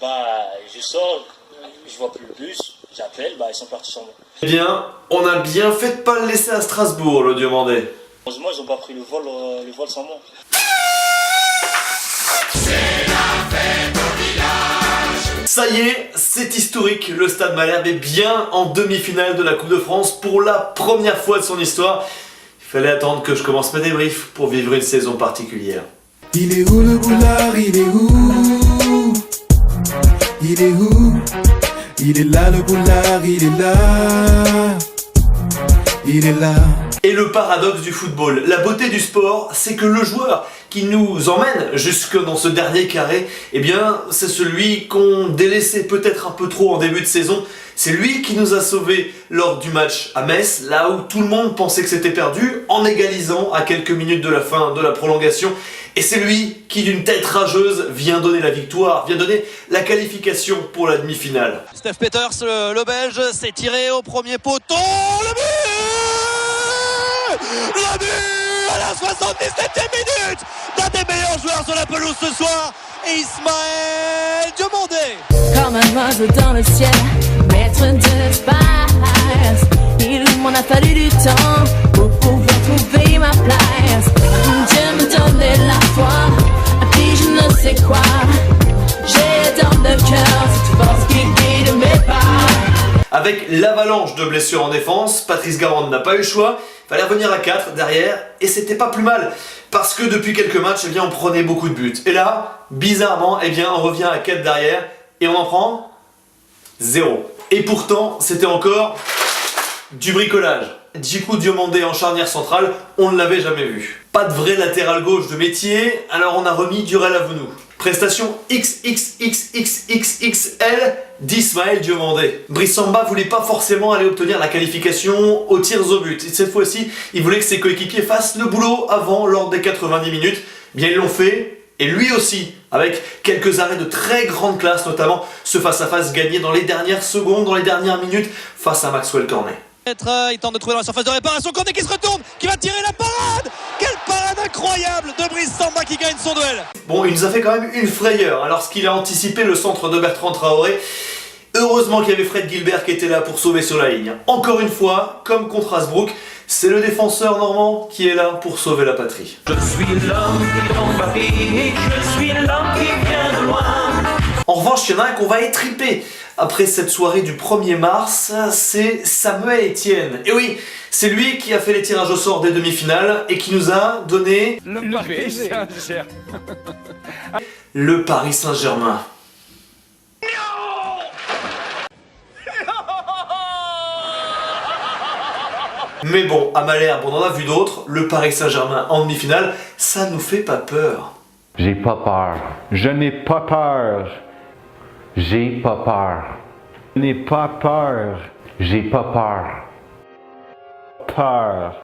Je sors, je vois plus le bus, j'appelle, ils sont partis sans moi. Eh bien, on a bien fait de pas le laisser à Strasbourg, le Diomandé. Heureusement, ils ont pas pris le vol sans moi. Ça y est, c'est historique, le Stade Malherbe est bien en demi-finale de la Coupe de France pour la première fois de son histoire. Il fallait attendre que je commence mes débriefs pour vivre une saison particulière. Il est où le boulard? Il est où? Il est où? Il est là le boulard, il est là. Il est là. Et le paradoxe du football, la beauté du sport, c'est que le joueur qui nous emmène jusque dans ce dernier carré, eh bien, c'est celui qu'on délaissait peut-être un peu trop en début de saison. C'est lui qui nous a sauvés lors du match à Metz, là où tout le monde pensait que c'était perdu, en égalisant à quelques minutes de la fin de la prolongation. Et c'est lui qui, d'une tête rageuse, vient donner la victoire, vient donner la qualification pour la demi-finale. Steph Peters, le Belge, s'est tiré au premier poteau. Le but! Le but à la 77e minute d'un des meilleurs joueurs sur la pelouse ce soir, Ismaël Diomandé. Comme un oiseau dans le ciel, maître de l'espace, il m'en a fallu du temps pour pouvoir trouver ma place. Dieu me donnait la foi, et puis je ne sais quoi. J'ai dans le cœur cette force qui guide mes pas. Avec l'avalanche de blessures en défense, Patrice Garande n'a pas eu le choix. Il fallait revenir à 4 derrière, et c'était pas plus mal. Parce que depuis quelques matchs, eh bien, on prenait beaucoup de buts. Et là, bizarrement, eh bien, on revient à 4 derrière, et on en prend 0. Et pourtant, c'était encore du bricolage. Djikou Diomandé en charnière centrale, on ne l'avait jamais vu. Pas de vrai latéral gauche de métier, alors on a remis Durel Avounou. Prestation XXXXXXL d'Ismaël Diomandé. Brice Samba voulait pas forcément aller obtenir la qualification aux tirs au but. Et cette fois-ci, il voulait que ses coéquipiers fassent le boulot avant, lors des 90 minutes. Bien, ils l'ont fait, et lui aussi, avec quelques arrêts de très grande classe, notamment ce face-à-face gagné dans les dernières secondes, dans les dernières minutes, face à Maxwell Cornet. Il tente de trouver dans la surface de réparation, Cornet qui se retourne, qui va tirer la parade. Quelle parade incroyable de Brice Samba qui gagne son duel. Bon, il nous a fait quand même une frayeur lorsqu'il a anticipé le centre de Bertrand Traoré. Heureusement qu'il y avait Fred Gilbert qui était là pour sauver sur la ligne. Encore une fois, comme contre Hasbrook, c'est le défenseur normand qui est là pour sauver la patrie. Je suis l'homme qui tombe à pic, je suis l'homme qui vient de loin. En revanche, il y en a un qu'on va étriper après cette soirée du 1er mars, c'est Samuel Etienne. Et oui, c'est lui qui a fait les tirages au sort des demi-finales et qui nous a donné Le Paris Saint-Germain. le Paris Saint-Germain. Mais bon, à Malherbe, on en a vu d'autres. Le Paris Saint-Germain en demi-finale, ça nous fait pas peur. J'ai pas peur. Je n'ai pas peur. J'ai pas peur. Je n'ai pas peur. J'ai pas peur. Peur.